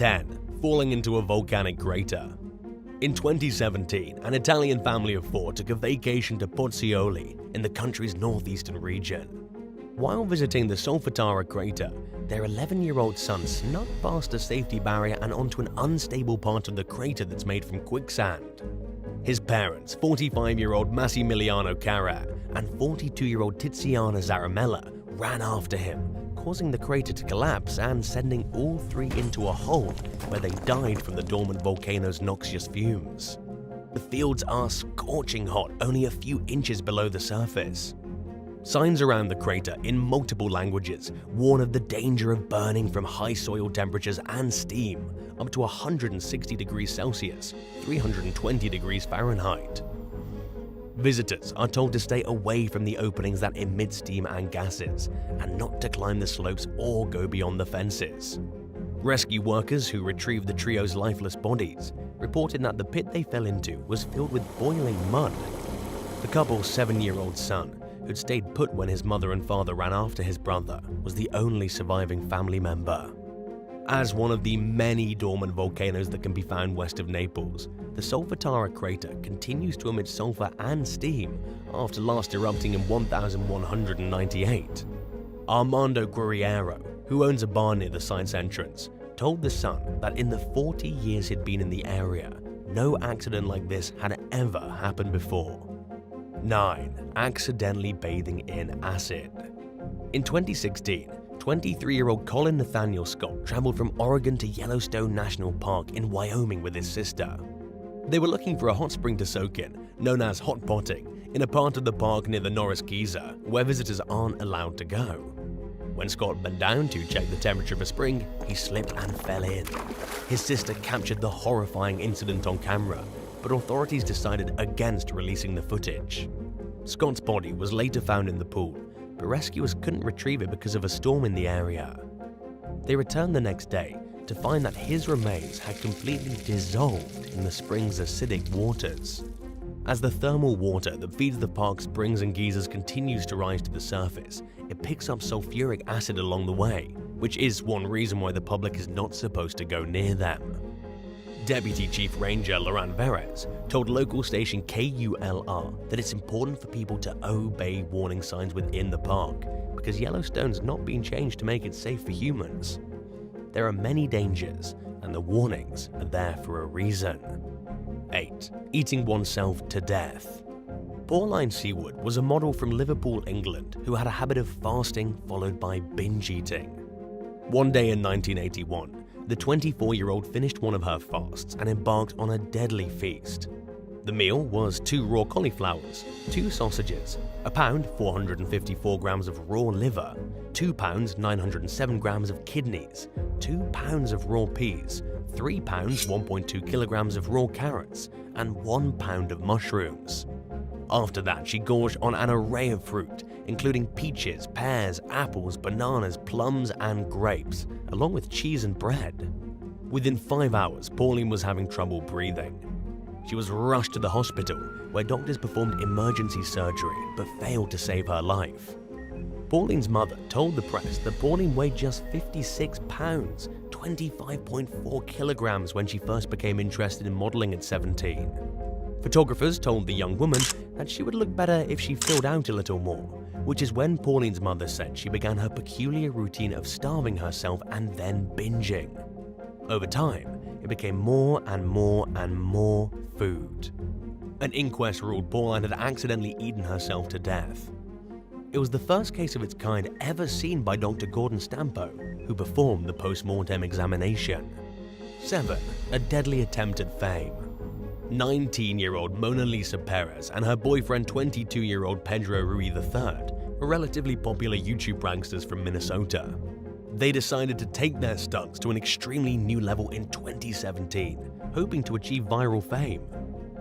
10. Falling into a volcanic crater. In 2017, an Italian family of 4 took a vacation to Pozzuoli in the country's northeastern region. While visiting the Solfatara crater, their 11-year-old son snuck past a safety barrier and onto an unstable part of the crater that's made from quicksand. His parents, 45-year-old Massimiliano Carra and 42-year-old Tiziana Zaramella, ran after him, causing the crater to collapse and sending all 3 into a hole where they died from the dormant volcano's noxious fumes. The fields are scorching hot, only a few inches below the surface. Signs around the crater in multiple languages warn of the danger of burning from high soil temperatures and steam, up to 160 degrees Celsius, 320 degrees Fahrenheit. Visitors are told to stay away from the openings that emit steam and gases, and not to climb the slopes or go beyond the fences. Rescue workers who retrieved the trio's lifeless bodies reported that the pit they fell into was filled with boiling mud. The couple's 7-year-old son, who'd stayed put when his mother and father ran after his brother, was the only surviving family member. As one of the many dormant volcanoes that can be found west of Naples, the Solfatara crater continues to emit sulfur and steam after last erupting in 1198. Armando Guerriero, who owns a bar near the site's entrance, told The Sun that in the 40 years he'd been in the area, no accident like this had ever happened before. 9. Accidentally bathing in acid. In 2016, 23-year-old Colin Nathaniel Scott traveled from Oregon to Yellowstone National Park in Wyoming with his sister. They were looking for a hot spring to soak in, known as hot potting, in a part of the park near the Norris Geyser where visitors aren't allowed to go. When Scott bent down to check the temperature of a spring, he slipped and fell in. His sister captured the horrifying incident on camera, but authorities decided against releasing the footage. Scott's body was later found in the pool, but rescuers couldn't retrieve it because of a storm in the area. They returned the next day to find that his remains had completely dissolved in the spring's acidic waters. As the thermal water that feeds the park's springs and geysers continues to rise to the surface, it picks up sulfuric acid along the way, which is one reason why the public is not supposed to go near them. Deputy Chief Ranger Laurent Verez told local station KULR that it's important for people to obey warning signs within the park because Yellowstone's not been changed to make it safe for humans. There are many dangers, and the warnings are there for a reason. 8. Eating oneself to death. Pauline Seawood was a model from Liverpool, England, who had a habit of fasting followed by binge eating. One day in 1981, the 24-year-old finished one of her fasts and embarked on a deadly feast. The meal was 2 raw cauliflowers, 2 sausages, a pound 454 grams of raw liver, 2 pounds 907 grams of kidneys, 2 pounds of raw peas, 3 pounds 1.2 kilograms of raw carrots, and 1 pound of mushrooms. After that, she gorged on an array of fruit, including peaches, pears, apples, bananas, plums, and grapes, along with cheese and bread. Within 5 hours, Pauline was having trouble breathing. She was rushed to the hospital, where doctors performed emergency surgery but failed to save her life. Pauline's mother told the press that Pauline weighed just 56 pounds, 25.4 kilograms when she first became interested in modeling at 17. Photographers told the young woman that she would look better if she filled out a little more, which is when Pauline's mother said she began her peculiar routine of starving herself and then binging. Over time, it became more and more and more food. An inquest ruled Pauline had accidentally eaten herself to death. It was the first case of its kind ever seen by Dr. Gordon Stampo, who performed the post-mortem examination. 7. A deadly attempt at fame. 19-year-old Mona Lisa Perez and her boyfriend 22-year-old Pedro Ruiz III were relatively popular YouTube pranksters from Minnesota. They decided to take their stunts to an extremely new level in 2017, hoping to achieve viral fame.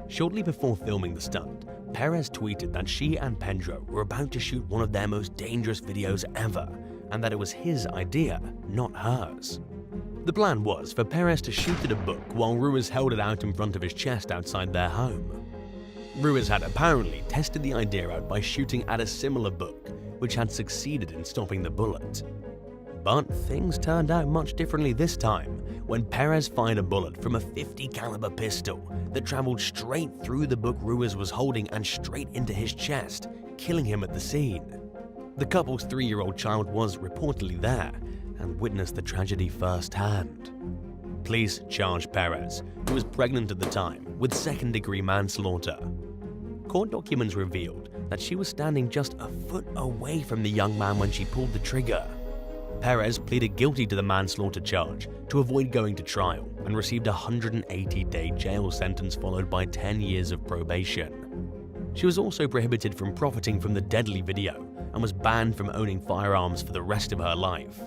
Shortly before filming the stunt, Perez tweeted that she and Pedro were about to shoot one of their most dangerous videos ever, and that it was his idea, not hers. The plan was for Perez to shoot at a book while Ruiz held it out in front of his chest outside their home. Ruiz had apparently tested the idea out by shooting at a similar book, which had succeeded in stopping the bullet. But things turned out much differently this time, when Perez fired a bullet from a .50 caliber pistol that traveled straight through the book Ruiz was holding and straight into his chest, killing him at the scene. The couple's 3-year-old child was reportedly there and witnessed the tragedy firsthand. Police charged Perez, who was pregnant at the time, with second-degree manslaughter. Court documents revealed that she was standing just a foot away from the young man when she pulled the trigger. Perez pleaded guilty to the manslaughter charge to avoid going to trial and received a 180-day jail sentence followed by 10 years of probation. She was also prohibited from profiting from the deadly video and was banned from owning firearms for the rest of her life.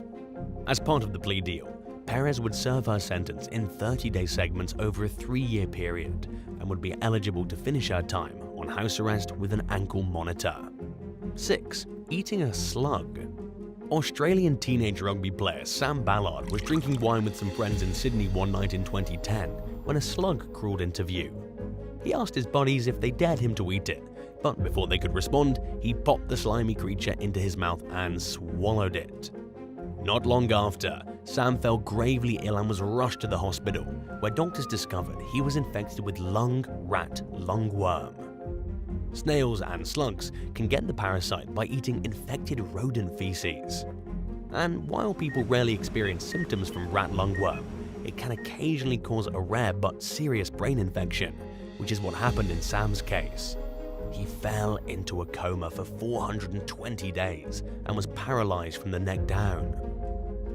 As part of the plea deal, Perez would serve her sentence in 30-day segments over a 3-year period and would be eligible to finish her time on house arrest with an ankle monitor. 6. Eating a slug. Australian teenage rugby player Sam Ballard was drinking wine with some friends in Sydney one night in 2010 when a slug crawled into view. He asked his buddies if they dared him to eat it, but before they could respond, he popped the slimy creature into his mouth and swallowed it. Not long after, Sam fell gravely ill and was rushed to the hospital, where doctors discovered he was infected with lung rat lungworm. Snails and slugs can get the parasite by eating infected rodent feces. And while people rarely experience symptoms from rat lungworm, it can occasionally cause a rare but serious brain infection, which is what happened in Sam's case. He fell into a coma for 420 days and was paralyzed from the neck down.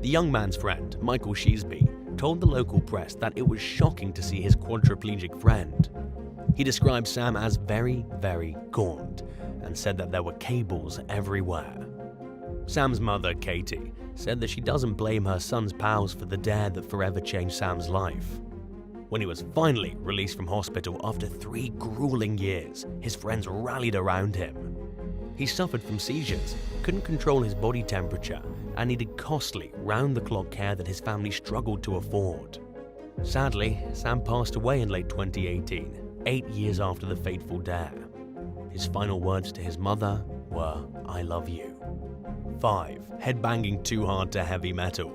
The young man's friend, Michael Sheesby, told the local press that it was shocking to see his quadriplegic friend. He described Sam as very, very gaunt and said that there were cables everywhere. Sam's mother, Katie, said that she doesn't blame her son's pals for the dare that forever changed Sam's life. When he was finally released from hospital after 3 grueling years, his friends rallied around him. He suffered from seizures, couldn't control his body temperature, and needed costly, round-the-clock care that his family struggled to afford. Sadly, Sam passed away in late 2018, 8 years after the fateful dare. His final words to his mother were, "I love you." 5. Headbanging too hard to heavy metal.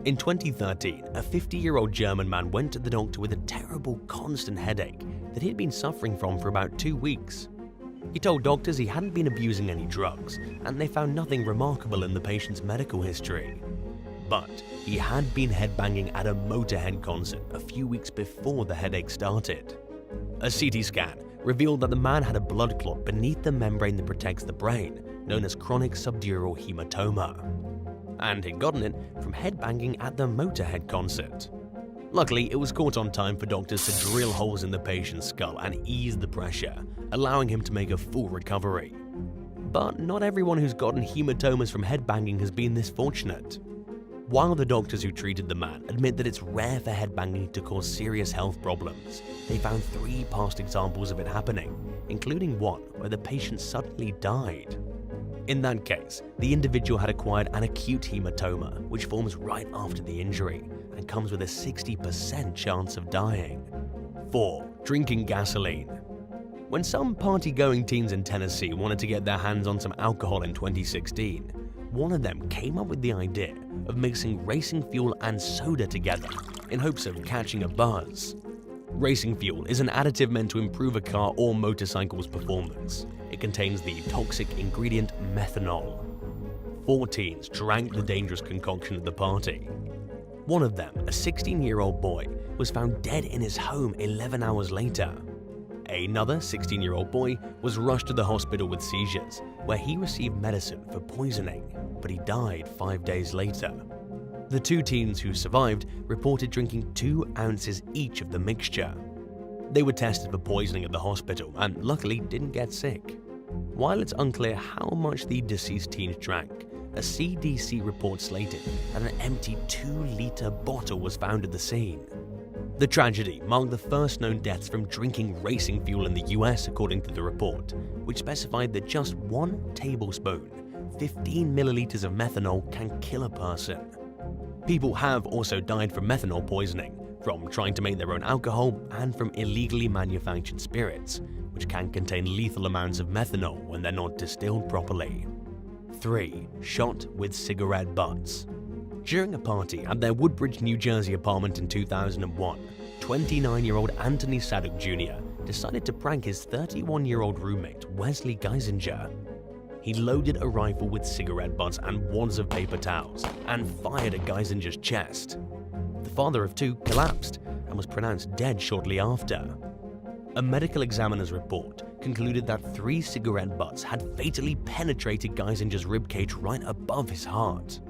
In 2013, a 50-year-old German man went to the doctor with a terrible, constant headache that he'd been suffering from for about 2 weeks. He told doctors he hadn't been abusing any drugs, and they found nothing remarkable in the patient's medical history. But he had been headbanging at a Motorhead concert a few weeks before the headache started. A CT scan revealed that the man had a blood clot beneath the membrane that protects the brain, known as chronic subdural hematoma. And he'd gotten it from headbanging at the Motorhead concert. Luckily, it was caught on time for doctors to drill holes in the patient's skull and ease the pressure, allowing him to make a full recovery. But not everyone who's gotten hematomas from headbanging has been this fortunate. While the doctors who treated the man admit that it's rare for headbanging to cause serious health problems, they found 3 past examples of it happening, including one where the patient suddenly died. In that case, the individual had acquired an acute hematoma, which forms right after the injury and comes with a 60% chance of dying. 4. Drinking gasoline. When some party-going teens in Tennessee wanted to get their hands on some alcohol in 2016, one of them came up with the idea of mixing racing fuel and soda together in hopes of catching a buzz. Racing fuel is an additive meant to improve a car or motorcycle's performance. It contains the toxic ingredient methanol. 4 teens drank the dangerous concoction at the party. One of them, a 16-year-old boy, was found dead in his home 11 hours later. Another 16-year-old boy was rushed to the hospital with seizures, where he received medicine for poisoning, but he died 5 days later. The 2 teens who survived reported drinking 2 ounces each of the mixture. They were tested for poisoning at the hospital and luckily didn't get sick. While it's unclear how much the deceased teens drank, a CDC report slated that an empty 2-liter bottle was found at the scene. The tragedy marked the first known deaths from drinking racing fuel in the US, according to the report, which specified that just 1 tablespoon, 15 milliliters of methanol, can kill a person. People have also died from methanol poisoning, from trying to make their own alcohol, and from illegally manufactured spirits, which can contain lethal amounts of methanol when they're not distilled properly. 3. Shot with cigarette butts. During a party at their Woodbridge, New Jersey apartment in 2001, 29-year-old Anthony Saduk Jr. decided to prank his 31-year-old roommate Wesley Geisinger. He loaded a rifle with cigarette butts and wads of paper towels and fired at Geisinger's chest. The father of two collapsed and was pronounced dead shortly after. A medical examiner's report concluded that 3 cigarette butts had fatally penetrated Geisinger's ribcage right above his heart.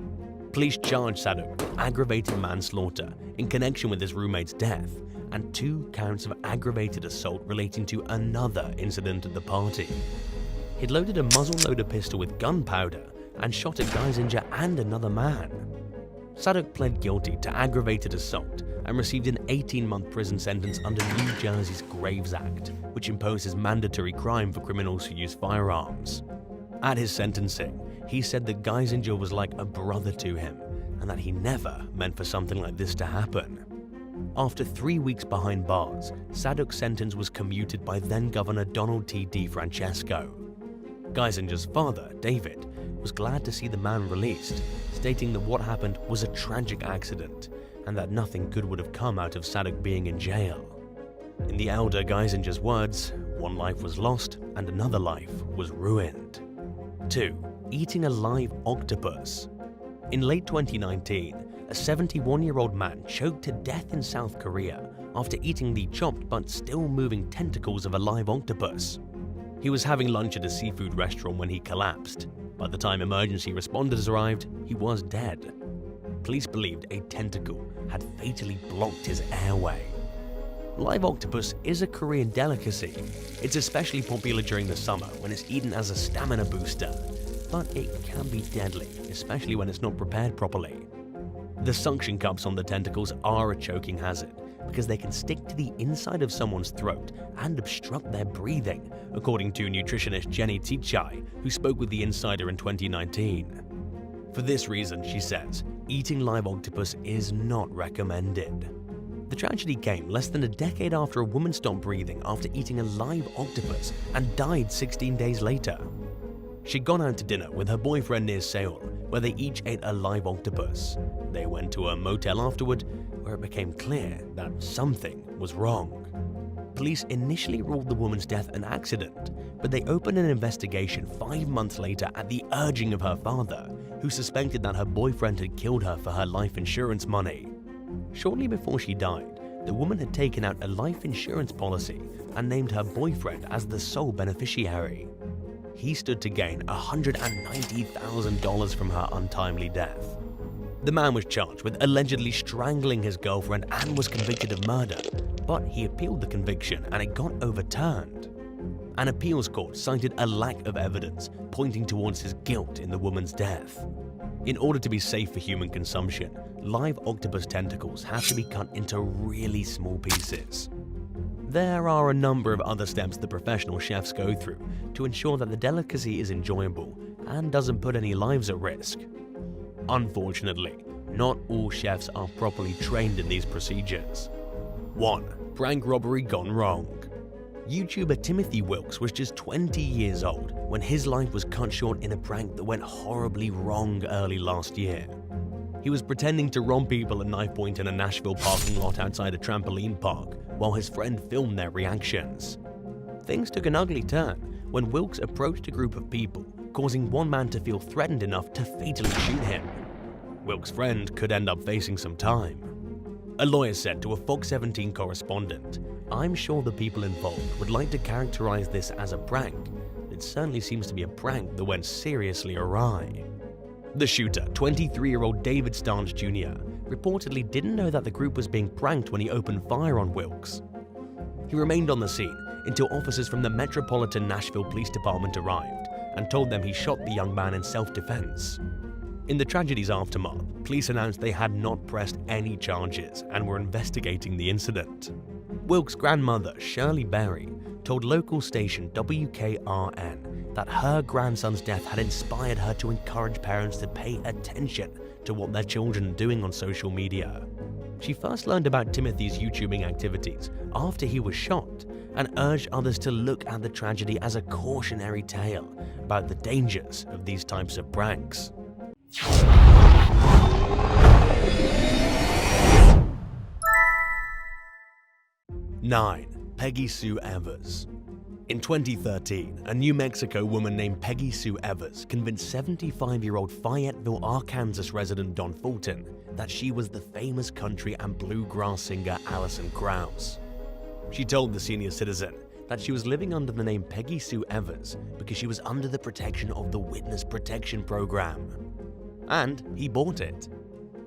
Police charged Saduk with aggravated manslaughter in connection with his roommate's death and 2 counts of aggravated assault relating to another incident at the party. He'd loaded a muzzle-loader pistol with gunpowder and shot at Geisinger and another man. Saduk pled guilty to aggravated assault and received an 18-month prison sentence under New Jersey's Graves Act, which imposes mandatory crime for criminals who use firearms. At his sentencing, he said that Geisinger was like a brother to him and that he never meant for something like this to happen. After 3 weeks behind bars, Saduk's sentence was commuted by then-Governor Donald T. DeFrancesco. Geisinger's father, David, was glad to see the man released, stating that what happened was a tragic accident and that nothing good would have come out of Saduk being in jail. In the elder Geisinger's words, one life was lost and another life was ruined. 2. Eating a live octopus. In late 2019, a 71-year-old man choked to death in South Korea after eating the chopped but still moving tentacles of a live octopus. He was having lunch at a seafood restaurant when he collapsed. By the time emergency responders arrived, he was dead. Police believed a tentacle had fatally blocked his airway. Live octopus is a Korean delicacy. It's especially popular during the summer when it's eaten as a stamina booster, but it can be deadly, especially when it's not prepared properly. The suction cups on the tentacles are a choking hazard because they can stick to the inside of someone's throat and obstruct their breathing, according to nutritionist Jenny Tichai, who spoke with The Insider in 2019. For this reason, she says, eating live octopus is not recommended. The tragedy came less than a decade after a woman stopped breathing after eating a live octopus and died 16 days later. She'd gone out to dinner with her boyfriend near Seoul, where they each ate a live octopus. They went to a motel afterward, where it became clear that something was wrong. Police initially ruled the woman's death an accident, but they opened an investigation 5 months later at the urging of her father, who suspected that her boyfriend had killed her for her life insurance money. Shortly before she died, the woman had taken out a life insurance policy and named her boyfriend as the sole beneficiary. He stood to gain $190,000 from her untimely death. The man was charged with allegedly strangling his girlfriend and was convicted of murder, but he appealed the conviction and it got overturned. An appeals court cited a lack of evidence pointing towards his guilt in the woman's death. In order to be safe for human consumption, live octopus tentacles have to be cut into really small pieces. There are a number of other steps that professional chefs go through to ensure that the delicacy is enjoyable and doesn't put any lives at risk. Unfortunately, not all chefs are properly trained in these procedures. 1. Prank robbery gone wrong. YouTuber Timothy Wilkes was just 20 years old when his life was cut short in a prank that went horribly wrong early last year. He was pretending to rob people at knife point in a Nashville parking lot outside a trampoline park while his friend filmed their reactions. Things took an ugly turn when Wilkes approached a group of people, causing one man to feel threatened enough to fatally shoot him. Wilkes' friend could end up facing some time. A lawyer said to a Fox 17 correspondent, "I'm sure the people involved would like to characterize this as a prank. It certainly seems to be a prank that went seriously awry." The shooter, 23-year-old David Starnes Jr., reportedly didn't know that the group was being pranked when he opened fire on Wilkes. He remained on the scene until officers from the Metropolitan Nashville Police Department arrived and told them he shot the young man in self-defense. In the tragedy's aftermath, police announced they had not pressed any charges and were investigating the incident. Wilkes' grandmother, Shirley Berry, told local station WKRN that her grandson's death had inspired her to encourage parents to pay attention to what their children are doing on social media. She first learned about Timothy's YouTubing activities after he was shot and urged others to look at the tragedy as a cautionary tale about the dangers of these types of pranks. 9. Peggy Sue Evers. In 2013, a New Mexico woman named Peggy Sue Evers convinced 75-year-old Fayetteville, Arkansas resident Don Fulton that she was the famous country and bluegrass singer Alison Krauss. She told the senior citizen that she was living under the name Peggy Sue Evers because she was under the protection of the Witness Protection Program. And he bought it.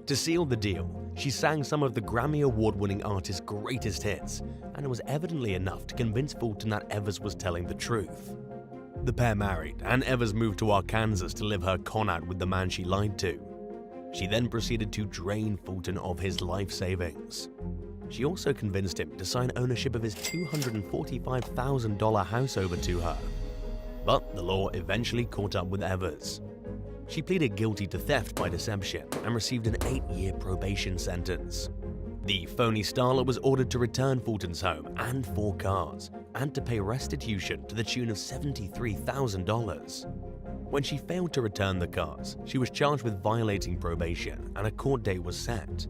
To seal the deal, she sang some of the Grammy Award-winning artist's greatest hits, and it was evidently enough to convince Fulton that Evers was telling the truth. The pair married, and Evers moved to Arkansas to live her con out with the man she lied to. She then proceeded to drain Fulton of his life savings. She also convinced him to sign ownership of his $245,000 house over to her. But the law eventually caught up with Evers. She pleaded guilty to theft by deception and received an 8-year probation sentence. The phony starlet was ordered to return Fulton's home and 4 cars, and to pay restitution to the tune of $73,000. When she failed to return the cars, she was charged with violating probation and a court date was set.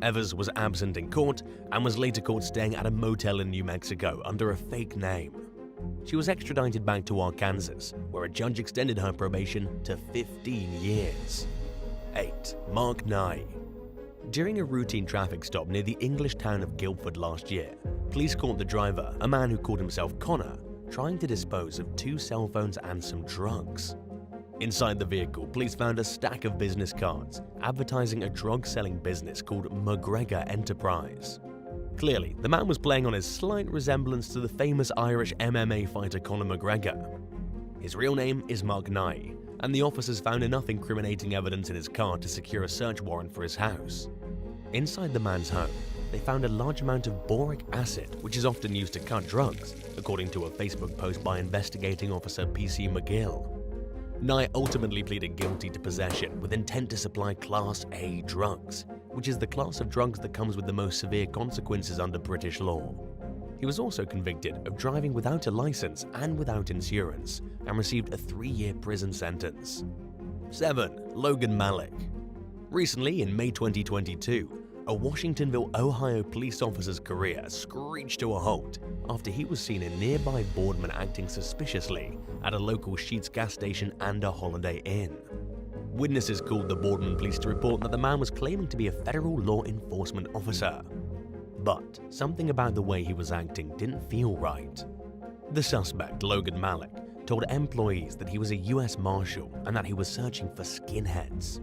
Evers was absent in court and was later caught staying at a motel in New Mexico under a fake name. She was extradited back to Arkansas, where a judge extended her probation to 15 years. 8. Mark Nye. During a routine traffic stop near the English town of Guilford last year, police caught the driver, a man who called himself Connor, trying to dispose of 2 cell phones and some drugs. Inside the vehicle, police found a stack of business cards advertising a drug-selling business called McGregor Enterprise. Clearly, the man was playing on his slight resemblance to the famous Irish MMA fighter Conor McGregor. His real name is Mark Nye, and the officers found enough incriminating evidence in his car to secure a search warrant for his house. Inside the man's home, they found a large amount of boric acid, which is often used to cut drugs, according to a Facebook post by investigating officer PC McGill. Nye ultimately pleaded guilty to possession with intent to supply Class A drugs, which is the class of drugs that comes with the most severe consequences under British law. He was also convicted of driving without a license and without insurance, and received a 3-year prison sentence. 7. Logan Malik. Recently, in May 2022, a Washingtonville, Ohio police officer's career screeched to a halt after he was seen in nearby Boardman acting suspiciously at a local Sheetz gas station and a Holiday Inn. Witnesses called the Boardman police to report that the man was claiming to be a federal law enforcement officer. But something about the way he was acting didn't feel right. The suspect, Logan Malik, told employees that he was a US Marshal and that he was searching for skinheads.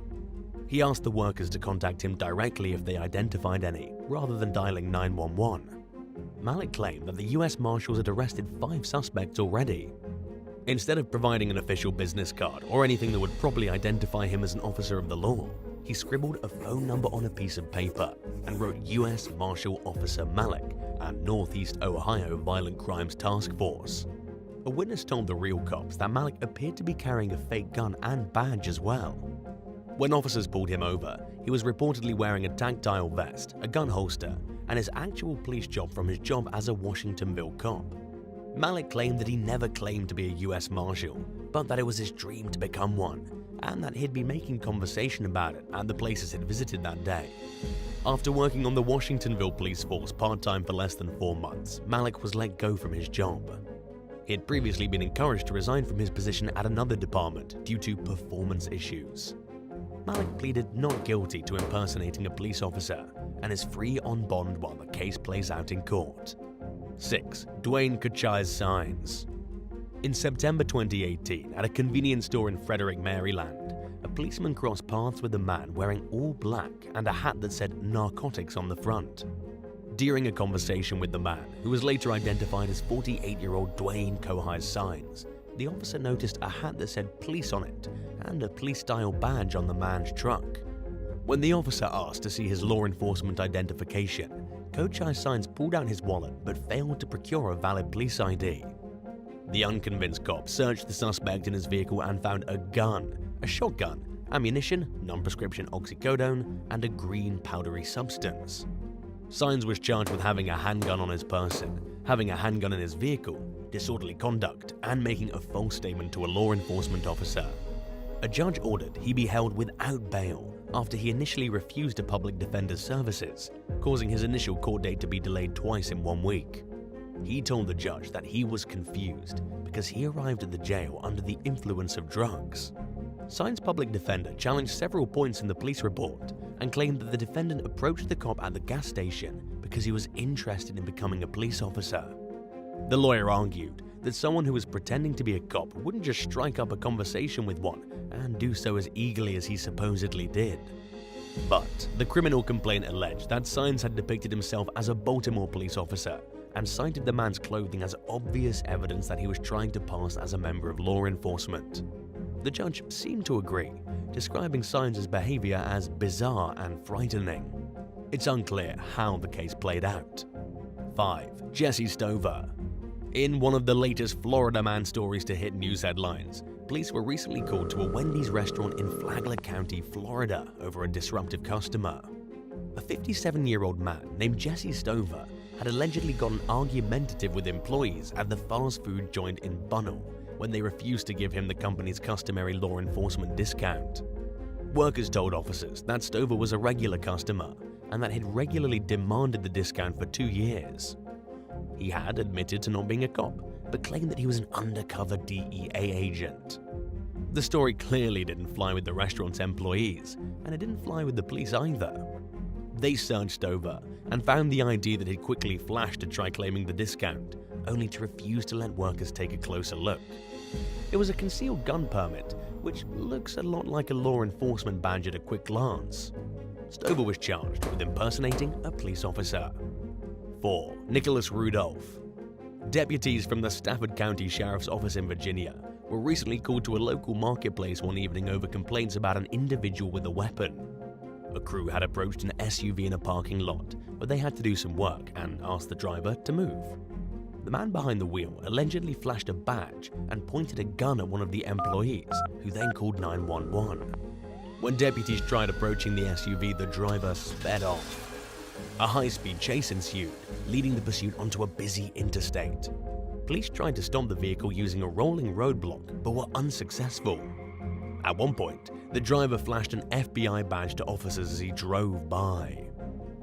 He asked the workers to contact him directly if they identified any, rather than dialing 911. Malik claimed that the US Marshals had arrested 5 suspects already. Instead of providing an official business card or anything that would properly identify him as an officer of the law, he scribbled a phone number on a piece of paper and wrote US Marshal Officer Malik and Northeast Ohio Violent Crimes Task Force. A witness told the real cops that Malik appeared to be carrying a fake gun and badge as well. When officers pulled him over, he was reportedly wearing a tactile vest, a gun holster, and his actual police job from his job as a Washingtonville cop. Malik claimed that he never claimed to be a US Marshal, but that it was his dream to become one, and that he'd be making conversation about it at the places he'd visited that day. After working on the Washingtonville police force part-time for less than 4 months, Malik was let go from his job. He had previously been encouraged to resign from his position at another department due to performance issues. Malik pleaded not guilty to impersonating a police officer and is free on bond while the case plays out in court. 6. Dwayne Kuchai's signs. In September 2018, at a convenience store in Frederick, Maryland, a policeman crossed paths with a man wearing all black and a hat that said narcotics on the front. During a conversation with the man, who was later identified as 48-year-old Dwayne Kuchai's signs, the officer noticed a hat that said police on it and a police-style badge on the man's truck. When the officer asked to see his law enforcement identification, Kuchai's signs pulled out his wallet but failed to procure a valid police ID. The unconvinced cop searched the suspect in his vehicle and found a gun, a shotgun, ammunition, non-prescription oxycodone, and a green powdery substance. Signs was charged with having a handgun on his person, having a handgun in his vehicle, disorderly conduct, and making a false statement to a law enforcement officer. a judge ordered he be held without bail after he initially refused a public defender's services, causing his initial court date to be delayed twice in 1 week. He told the judge that he was confused because he arrived at the jail under the influence of drugs. Sign's public defender challenged several points in the police report and claimed that the defendant approached the cop at the gas station because he was interested in becoming a police officer. The lawyer argued that someone who was pretending to be a cop wouldn't just strike up a conversation with one and do so as eagerly as he supposedly did. But the criminal complaint alleged that Sines had depicted himself as a Baltimore police officer and cited the man's clothing as obvious evidence that he was trying to pass as a member of law enforcement. The judge seemed to agree, describing Sines' behavior as bizarre and frightening. It's unclear how the case played out. 5. Jesse Stover. In one of the latest Florida man stories to hit news headlines, police were recently called to a Wendy's restaurant in Flagler County, Florida, over a disruptive customer. A 57-year-old man named Jesse Stover had allegedly gotten argumentative with employees at the fast food joint in Bunnell when they refused to give him the company's customary law enforcement discount. Workers told officers that Stover was a regular customer and that he'd regularly demanded the discount for 2 years. He had admitted to not being a cop, but claimed that he was an undercover DEA agent. The story clearly didn't fly with the restaurant's employees, and it didn't fly with the police either. They searched Stover and found the ID that he'd quickly flashed to try claiming the discount, only to refuse to let workers take a closer look. It was a concealed gun permit, which looks a lot like a law enforcement badge at a quick glance. Stover was charged with impersonating a police officer. 4. Nicholas Rudolph. Deputies from the Stafford County Sheriff's Office in Virginia were recently called to a local marketplace one evening over complaints about an individual with a weapon. A crew had approached an SUV in a parking lot where they had to do some work and asked the driver to move. The man behind the wheel allegedly flashed a badge and pointed a gun at one of the employees, who then called 911. When deputies tried approaching the SUV, the driver sped off. A high-speed chase ensued, leading the pursuit onto a busy interstate. Police tried to stop the vehicle using a rolling roadblock, but were unsuccessful. At one point, the driver flashed an FBI badge to officers as he drove by.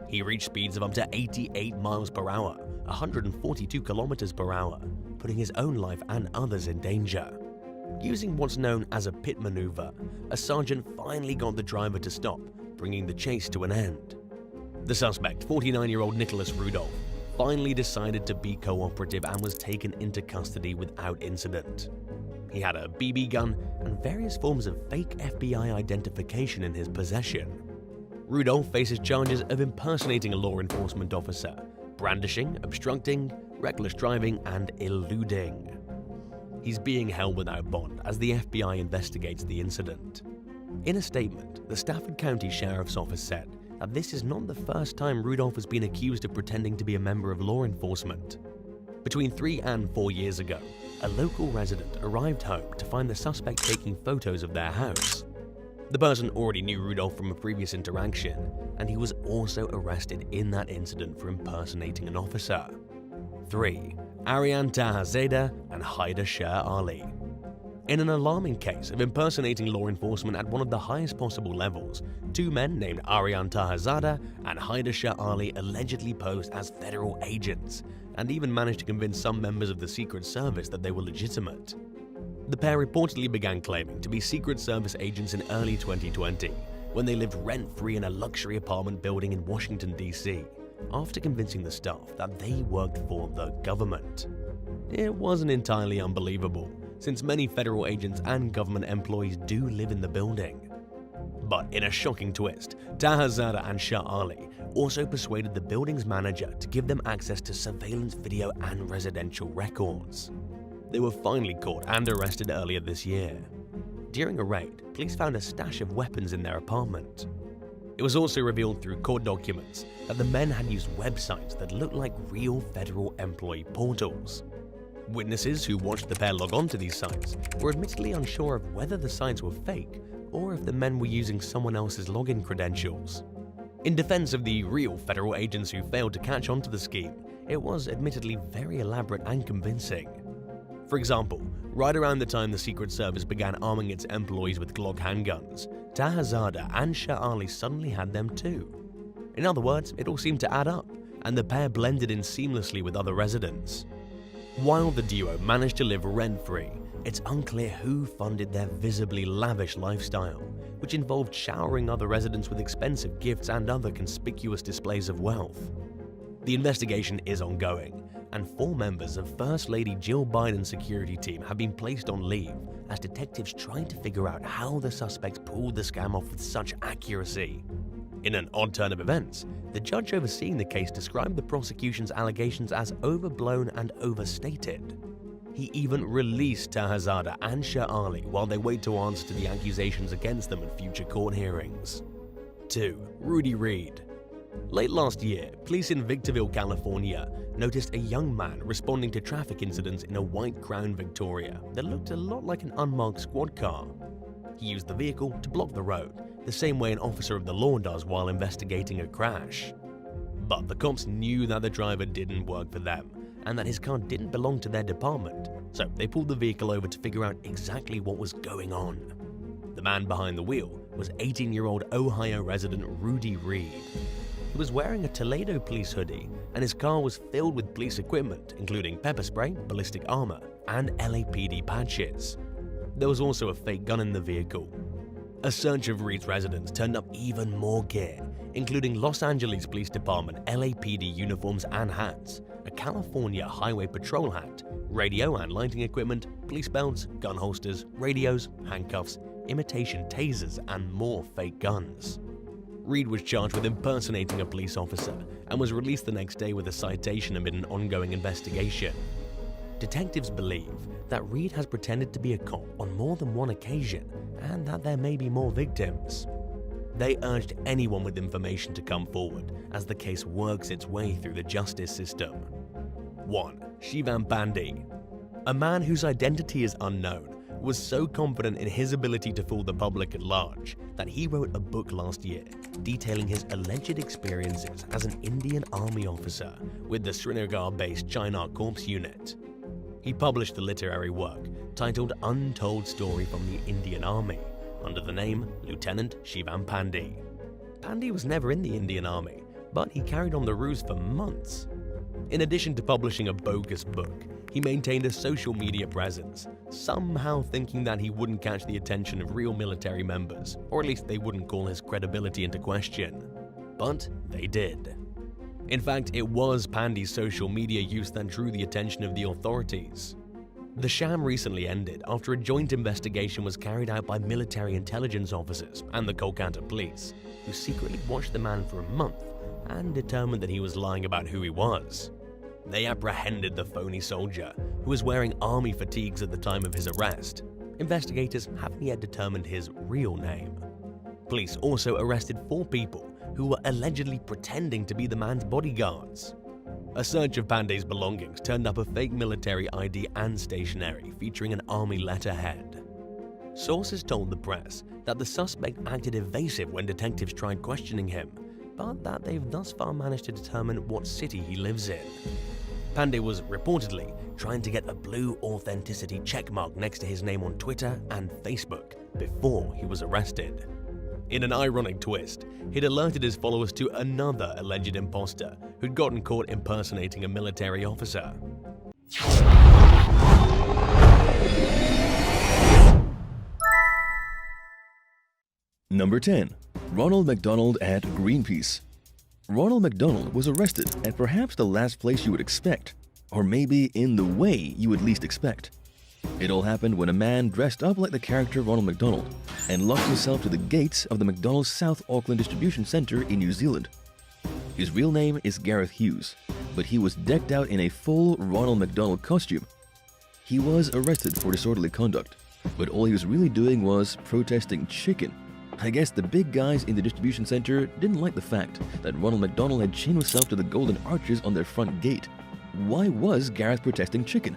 He reached speeds of up to 88 miles per hour, 142 kilometers per hour, putting his own life and others in danger. Using what's known as a pit maneuver, a sergeant finally got the driver to stop, bringing the chase to an end. The suspect, 49-year-old Nicholas Rudolph, finally decided to be cooperative and was taken into custody without incident. He had a BB gun and various forms of fake FBI identification in his possession. Rudolph faces charges of impersonating a law enforcement officer, brandishing, obstructing, reckless driving, and eluding. He's being held without bond as the FBI investigates the incident. In a statement, the Stafford County Sheriff's Office said that this is not the first time Rudolph has been accused of pretending to be a member of law enforcement. Between 3 and 4 years ago, a local resident arrived home to find the suspect taking photos of their house. The person already knew Rudolph from a previous interaction, and he was also arrested in that incident for impersonating an officer. 3. Arian Taza and Haida Ali. In an alarming case of impersonating law enforcement at one of the highest possible levels, 2 men named Arian Taza and Haida Ali allegedly posed as federal agents, and even managed to convince some members of the Secret Service that they were legitimate. The pair reportedly began claiming to be Secret Service agents in early 2020, when they lived rent-free in a luxury apartment building in Washington, D.C., after convincing the staff that they worked for the government. It wasn't entirely unbelievable, since many federal agents and government employees do live in the building. But in a shocking twist, Taza and Shah Ali also persuaded the building's manager to give them access to surveillance video and residential records. They were finally caught and arrested earlier this year. During a raid, police found a stash of weapons in their apartment. It was also revealed through court documents that the men had used websites that looked like real federal employee portals. Witnesses who watched the pair log on to these sites were admittedly unsure of whether the sites were fake or if the men were using someone else's login credentials. In defense of the real federal agents who failed to catch on to the scheme, it was admittedly very elaborate and convincing. For example, right around the time the Secret Service began arming its employees with Glock handguns, Taza and Sha'ali suddenly had them too. In other words, it all seemed to add up, and the pair blended in seamlessly with other residents. While the duo managed to live rent-free, it's unclear who funded their visibly lavish lifestyle, which involved showering other residents with expensive gifts and other conspicuous displays of wealth. The investigation is ongoing, and 4 members of First Lady Jill Biden's security team have been placed on leave as detectives try to figure out how the suspects pulled the scam off with such accuracy. In an odd turn of events, the judge overseeing the case described the prosecution's allegations as overblown and overstated. He even released Taza and Sha'ali while they wait to answer to the accusations against them in future court hearings. 2. Rudy Reed. Late last year, police in Victorville, California noticed a young man responding to traffic incidents in a white Crown Victoria that looked a lot like an unmarked squad car. He used the vehicle to block the road, the same way an officer of the law does while investigating a crash. But the cops knew that the driver didn't work for them, and that his car didn't belong to their department, so they pulled the vehicle over to figure out exactly what was going on. The man behind the wheel was 18-year-old Ohio resident Rudy Reed. He was wearing a Toledo police hoodie, and his car was filled with police equipment, including pepper spray, ballistic armor, and LAPD patches. There was also a fake gun in the vehicle. A search of Reed's residence turned up even more gear, including Los Angeles Police Department LAPD uniforms and hats, a California Highway Patrol hat, radio and lighting equipment, police belts, gun holsters, radios, handcuffs, imitation tasers, and more fake guns. Reed was charged with impersonating a police officer and was released the next day with a citation amid an ongoing investigation. Detectives believe that Reed has pretended to be a cop on more than one occasion and that there may be more victims. They urged anyone with information to come forward as the case works its way through the justice system. 1. Shivan Bandi. A man whose identity is unknown was so confident in his ability to fool the public at large that he wrote a book last year detailing his alleged experiences as an Indian Army officer with the Srinagar-based China Corps unit. He published the literary work titled Untold Story from the Indian Army under the name Lieutenant Shivan Bandi. Bandi was never in the Indian Army, but he carried on the ruse for months. In addition to publishing a bogus book, he maintained a social media presence, somehow thinking that he wouldn't catch the attention of real military members, or at least they wouldn't call his credibility into question. But they did. In fact, it was Bandi's social media use that drew the attention of the authorities. The sham recently ended after a joint investigation was carried out by military intelligence officers and the Kolkata police, who secretly watched the man for a month and determined that he was lying about who he was. They apprehended the phony soldier, who was wearing army fatigues at the time of his arrest. Investigators haven't yet determined his real name. Police also arrested 4 people who were allegedly pretending to be the man's bodyguards. A search of Bandi's belongings turned up a fake military ID and stationery featuring an army letterhead. Sources told the press that the suspect acted evasive when detectives tried questioning him, but that they've thus far managed to determine what city he lives in. Bandi was reportedly trying to get a blue authenticity checkmark next to his name on Twitter and Facebook before he was arrested. In an ironic twist, he'd alerted his followers to another alleged imposter who'd gotten caught impersonating a military officer. Number 10. Ronald McDonald at Greenpeace. Ronald McDonald was arrested at perhaps the last place you would expect, or maybe in the way you would least expect. It all happened when a man dressed up like the character Ronald McDonald and locked himself to the gates of the McDonald's South Auckland Distribution Centre in New Zealand. His real name is Gareth Hughes, but he was decked out in a full Ronald McDonald costume. He was arrested for disorderly conduct, but all he was really doing was protesting chicken. I guess the big guys in the distribution center didn't like the fact that Ronald McDonald had chained himself to the golden arches on their front gate. Why was Gareth protesting chicken?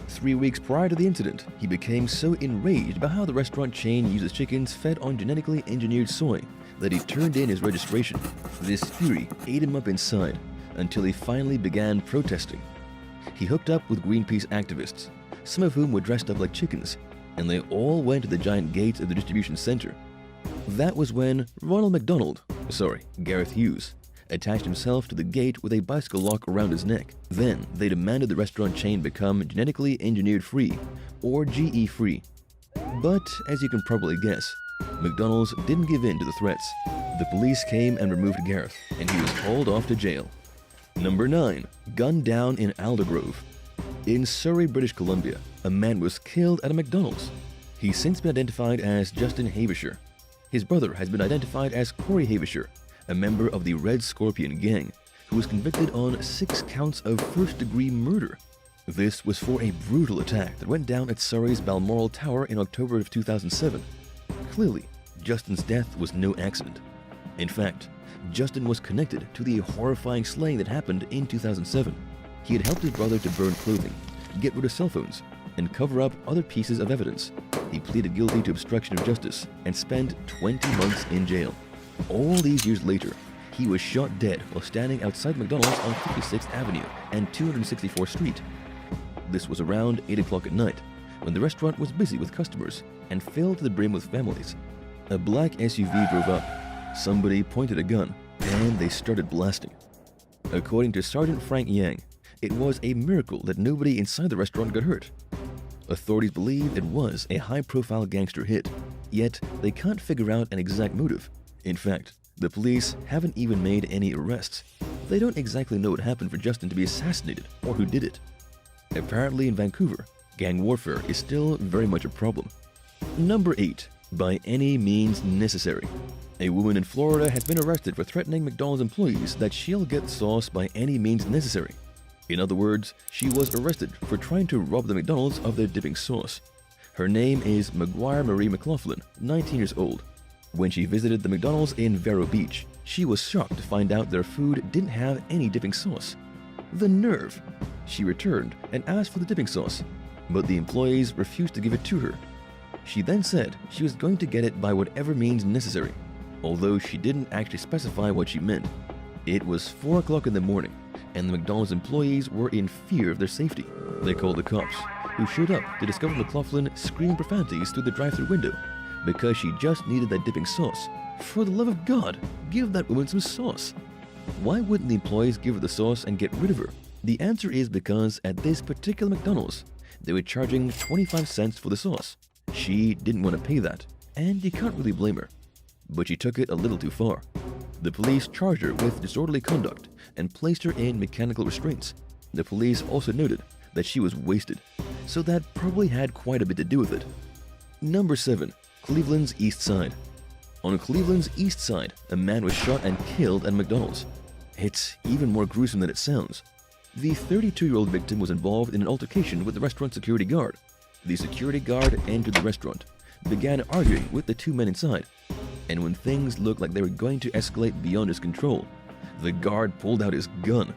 3 weeks prior to the incident, he became so enraged about how the restaurant chain uses chickens fed on genetically engineered soy that he turned in his registration. This fury ate him up inside until he finally began protesting. He hooked up with Greenpeace activists, some of whom were dressed up like chickens, and they all went to the giant gates of the distribution center. That was when Ronald McDonald, Gareth Hughes, attached himself to the gate with a bicycle lock around his neck. Then they demanded the restaurant chain become genetically engineered free, or GE free. But as you can probably guess, McDonald's didn't give in to the threats. The police came and removed Gareth, and he was hauled off to jail. Number 9. Gunn Down in Aldergrove. In Surrey, British Columbia, a man was killed at a McDonald's. He's since been identified as Justin Havishire. His brother has been identified as Corey Havishire, a member of the Red Scorpion gang, who was convicted on 6 counts of first-degree murder. This was for a brutal attack that went down at Surrey's Balmoral Tower in October of 2007. Clearly, Justin's death was no accident. In fact, Justin was connected to the horrifying slaying that happened in 2007. He had helped his brother to burn clothing, get rid of cell phones, and cover up other pieces of evidence. He pleaded guilty to obstruction of justice and spent 20 months in jail. All these years later, he was shot dead while standing outside McDonald's on 56th Avenue and 264th Street. This was around 8 o'clock at night, when the restaurant was busy with customers and filled to the brim with families. A black SUV drove up. Somebody pointed a gun, and they started blasting. According to Sergeant Frank Yang, it was a miracle that nobody inside the restaurant got hurt. Authorities believe it was a high-profile gangster hit, yet they can't figure out an exact motive. In fact, the police haven't even made any arrests. They don't exactly know what happened for Justin to be assassinated or who did it. Apparently in Vancouver, gang warfare is still very much a problem. Number 8. By any means necessary. A woman in Florida has been arrested for threatening McDonald's employees that she'll get sauce by any means necessary. In other words, she was arrested for trying to rob the McDonald's of their dipping sauce. Her name is Maguire Marie McLaughlin, 19 years old. When she visited the McDonald's in Vero Beach, she was shocked to find out their food didn't have any dipping sauce. The nerve! She returned and asked for the dipping sauce, but the employees refused to give it to her. She then said she was going to get it by whatever means necessary, although she didn't actually specify what she meant. It was 4 o'clock in the morning, and the McDonald's employees were in fear of their safety. They called the cops, who showed up to discover McLaughlin screaming profanities through the drive-thru window because she just needed that dipping sauce. For the love of God, give that woman some sauce. Why wouldn't the employees give her the sauce and get rid of her? The answer is because at this particular McDonald's, they were charging 25 cents for the sauce. She didn't want to pay that, and you can't really blame her. But she took it a little too far. The police charged her with disorderly conduct and placed her in mechanical restraints. The police also noted that she was wasted, so that probably had quite a bit to do with it. Number 7. Cleveland's East Side. On Cleveland's East Side, a man was shot and killed at McDonald's. It's even more gruesome than it sounds. The 32-year-old victim was involved in an altercation with the restaurant security guard. The security guard entered the restaurant, began arguing with the 2 men inside, and when things looked like they were going to escalate beyond his control, the guard pulled out his gun.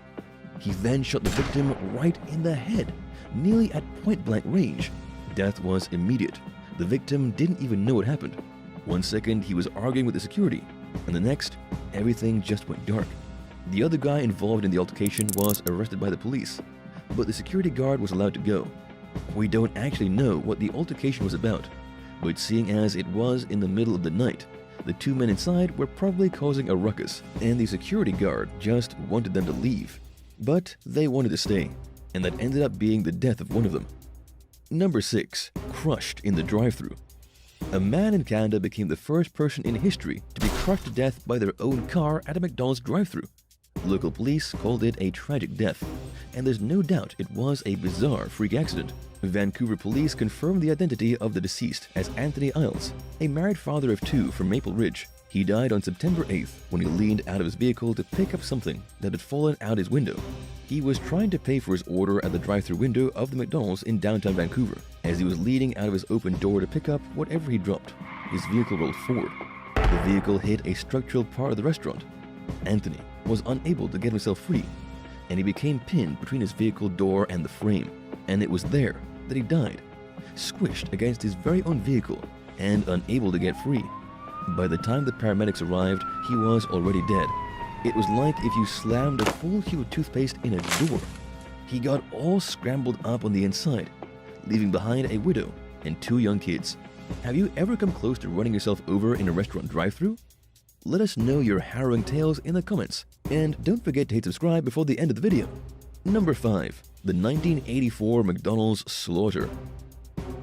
He then shot the victim right in the head, nearly at point-blank range. Death was immediate. The victim didn't even know what happened. 1 second, he was arguing with the security, and the next, everything just went dark. The other guy involved in the altercation was arrested by the police, but the security guard was allowed to go. We don't actually know what the altercation was about, but seeing as it was in the middle of the night, the 2 men inside were probably causing a ruckus, and the security guard just wanted them to leave. But they wanted to stay, and that ended up being the death of one of them. Number 6. Crushed in the drive-thru. A man in Canada became the first person in history to be crushed to death by their own car at a McDonald's drive-thru. Local police called it a tragic death, and there's no doubt it was a bizarre freak accident. Vancouver police confirmed the identity of the deceased as Anthony Isles, a married father of 2 from Maple Ridge. He died on September 8th when he leaned out of his vehicle to pick up something that had fallen out his window. He was trying to pay for his order at the drive-thru window of the McDonald's in downtown Vancouver. As he was leaning out of his open door to pick up whatever he dropped, his vehicle rolled forward. The vehicle hit a structural part of the restaurant. Anthony was unable to get himself free, and he became pinned between his vehicle door and the frame. And it was there that he died, squished against his very own vehicle and unable to get free. By the time the paramedics arrived, he was already dead. It was like if you slammed a full tube of toothpaste in a door. He got all scrambled up on the inside, leaving behind a widow and 2 young kids. Have you ever come close to running yourself over in a restaurant drive-thru? Let us know your harrowing tales in the comments, and don't forget to hit subscribe before the end of the video. Number 5. The 1984 McDonald's Slaughter.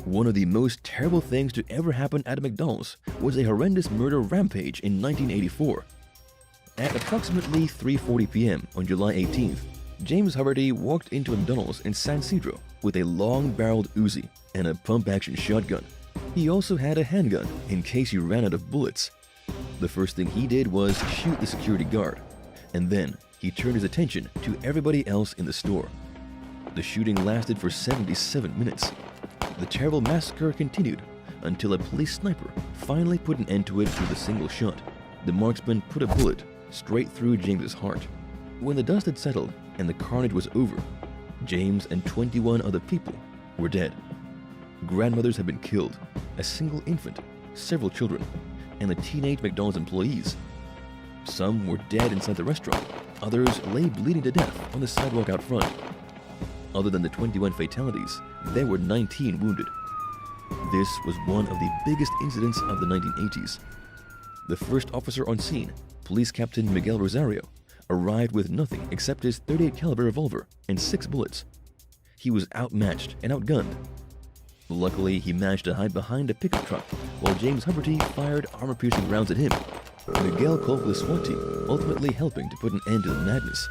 One of the most terrible things to ever happen at a McDonald's was a horrendous murder rampage in 1984. At approximately 3:40 p.m. on July 18th, James Huberty walked into a McDonald's in San Isidro with a long-barreled Uzi and a pump-action shotgun. He also had a handgun in case he ran out of bullets. The first thing he did was shoot the security guard, and then he turned his attention to everybody else in the store. The shooting lasted for 77 minutes. The terrible massacre continued until a police sniper finally put an end to it with a single shot. The marksman put a bullet straight through James's heart. When the dust had settled and the carnage was over, James and 21 other people were dead. Grandmothers had been killed, a single infant, several children, and the teenage McDonald's employees. Some were dead inside the restaurant, others lay bleeding to death on the sidewalk out front. Other than the 21 fatalities, there were 19 wounded. This was one of the biggest incidents of the 1980s. The first officer on scene, Police Captain Miguel Rosario, arrived with nothing except his .38 caliber revolver and 6 bullets. He was outmatched and outgunned. Luckily, he managed to hide behind a pickup truck while James Huberty fired armor-piercing rounds at him. Miguel called for the SWAT team, ultimately helping to put an end to the madness.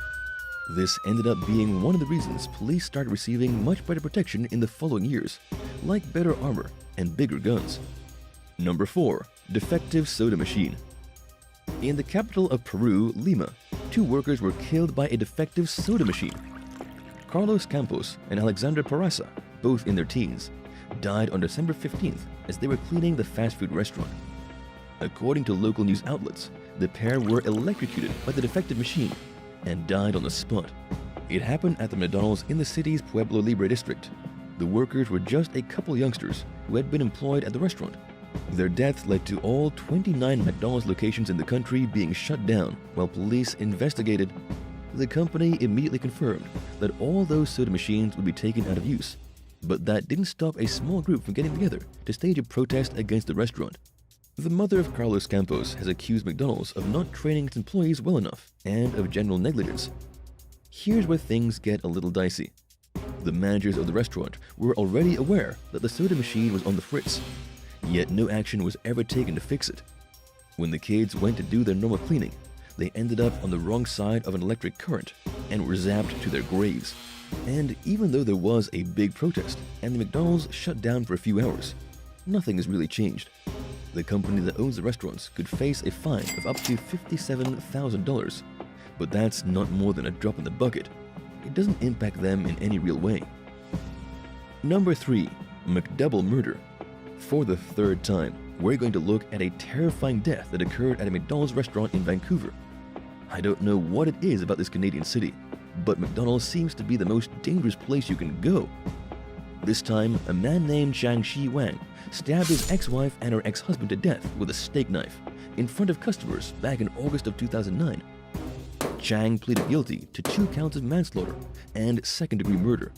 This ended up being one of the reasons police started receiving much better protection in the following years, like better armor and bigger guns. Number 4. Defective soda machine. In the capital of Peru, Lima, 2 workers were killed by a defective soda machine. Carlos Campos and Alexandra Peraza, both in their teens, died on December 15th as they were cleaning the fast food restaurant. According to local news outlets, the pair were electrocuted by the defective machine and died on the spot. It happened at the McDonald's in the city's Pueblo Libre district. The workers were just a couple youngsters who had been employed at the restaurant. Their death led to all 29 McDonald's locations in the country being shut down while police investigated. The company immediately confirmed that all those soda machines would be taken out of use, but that didn't stop a small group from getting together to stage a protest against the restaurant. The mother of Carlos Campos has accused McDonald's of not training its employees well enough and of general negligence. Here's where things get a little dicey. The managers of the restaurant were already aware that the soda machine was on the fritz, yet no action was ever taken to fix it. When the kids went to do their normal cleaning, they ended up on the wrong side of an electric current and were zapped to their graves. And even though there was a big protest and the McDonald's shut down for a few hours, nothing has really changed. The company that owns the restaurants could face a fine of up to $57,000, but that's not more than a drop in the bucket. It doesn't impact them in any real way. Number 3. McDouble Murder. For the 3rd time, we're going to look at a terrifying death that occurred at a McDonald's restaurant in Vancouver. I don't know what it is about this Canadian city, but McDonald's seems to be the most dangerous place you can go. This time, a man named Chang Shi Wang stabbed his ex-wife and her ex-husband to death with a steak knife in front of customers back in August of 2009. Chang pleaded guilty to 2 counts of manslaughter and second-degree murder,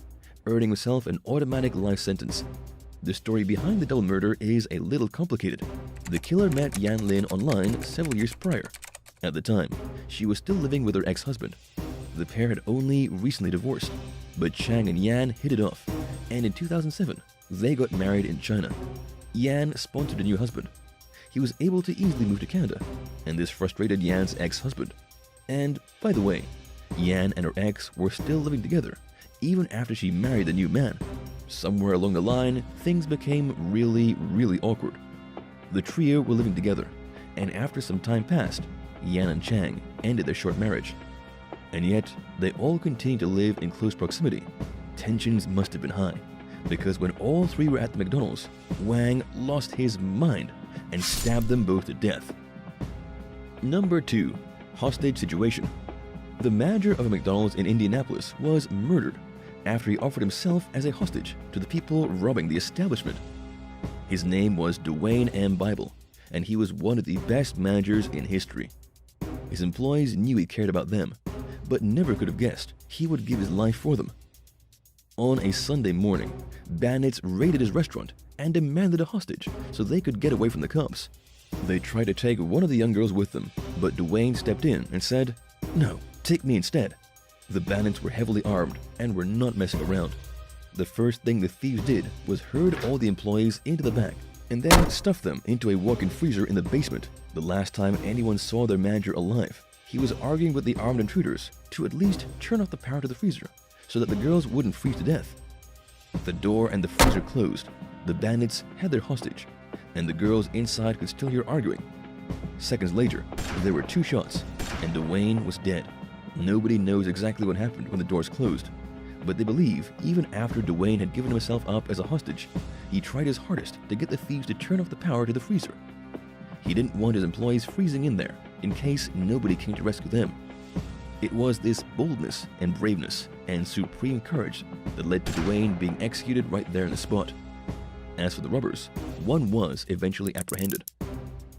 earning himself an automatic life sentence. The story behind the double murder is a little complicated. The killer met Yan Lin online several years prior. At the time, she was still living with her ex-husband. The pair had only recently divorced, but Chang and Yan hit it off, and in 2007, they got married in China. Yan sponsored a new husband. He was able to easily move to Canada, and this frustrated Yan's ex-husband. And, by the way, Yan and her ex were still living together, even after she married the new man. Somewhere along the line, things became really awkward. The trio were living together, and after some time passed, Yan and Chang ended their short marriage. And yet, they all continued to live in close proximity. Tensions must have been high, because when all 3 were at the McDonald's, Wang lost his mind and stabbed them both to death. Number 2. Hostage situation. The manager of a McDonald's in Indianapolis was murdered after he offered himself as a hostage to the people robbing the establishment. His name was Dwayne M. Bible, and he was one of the best managers in history. His employees knew he cared about them, but never could have guessed he would give his life for them. On a Sunday morning, bandits raided his restaurant and demanded a hostage so they could get away from the cops. They tried to take one of the young girls with them, but Dwayne stepped in and said, "No, take me instead." The bandits were heavily armed and were not messing around. The first thing the thieves did was herd all the employees into the back and then stuffed them into a walk-in freezer in the basement. The last time anyone saw their manager alive, he was arguing with the armed intruders to at least turn off the power to the freezer so that the girls wouldn't freeze to death. The door and the freezer closed. The bandits had their hostage, and the girls inside could still hear arguing. Seconds later, there were 2 shots, and Dwayne was dead. Nobody knows exactly what happened when the doors closed, but they believe even after Dwayne had given himself up as a hostage, he tried his hardest to get the thieves to turn off the power to the freezer. He didn't want his employees freezing in there in case nobody came to rescue them. It was this boldness and braveness and supreme courage that led to Dwayne being executed right there in the spot. As for the robbers, one was eventually apprehended.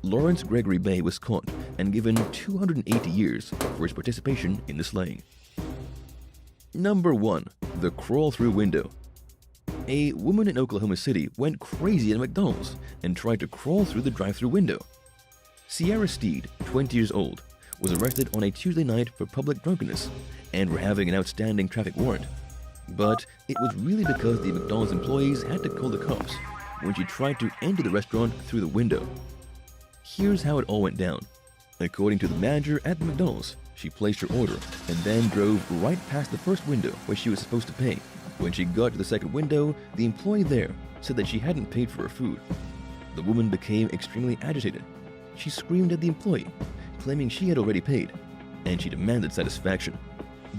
Lawrence Gregory Bay was caught and given 280 years for his participation in the slaying. Number 1. The crawl-through window. A woman in Oklahoma City went crazy at McDonald's and tried to crawl through the drive-thru window. Sierra Steed, 20 years old, was arrested on a Tuesday night for public drunkenness and for having an outstanding traffic warrant. But it was really because the McDonald's employees had to call the cops when she tried to enter the restaurant through the window. Here's how it all went down. According to the manager at the McDonald's, she placed her order and then drove right past the first window where she was supposed to pay. When she got to the second window, the employee there said that she hadn't paid for her food. The woman became extremely agitated. She screamed at the employee, claiming she had already paid, and she demanded satisfaction.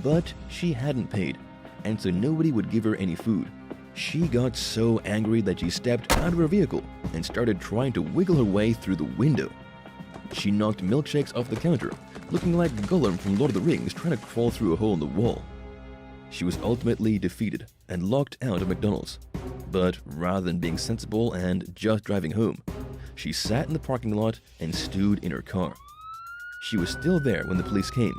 But she hadn't paid, and so nobody would give her any food. She got so angry that she stepped out of her vehicle and started trying to wiggle her way through the window. She knocked milkshakes off the counter, looking like Gollum from Lord of the Rings trying to crawl through a hole in the wall. She was ultimately defeated and locked out of McDonald's. But rather than being sensible and just driving home, she sat in the parking lot and stewed in her car. She was still there when the police came,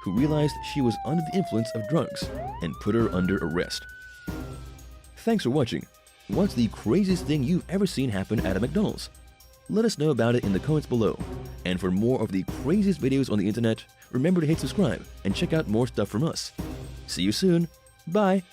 who realized she was under the influence of drugs and put her under arrest. Thanks for watching. What's the craziest thing you've ever seen happen at a McDonald's? Let us know about it in the comments below. And for more of the craziest videos on the internet, remember to hit subscribe and check out more stuff from us. See you soon. Bye.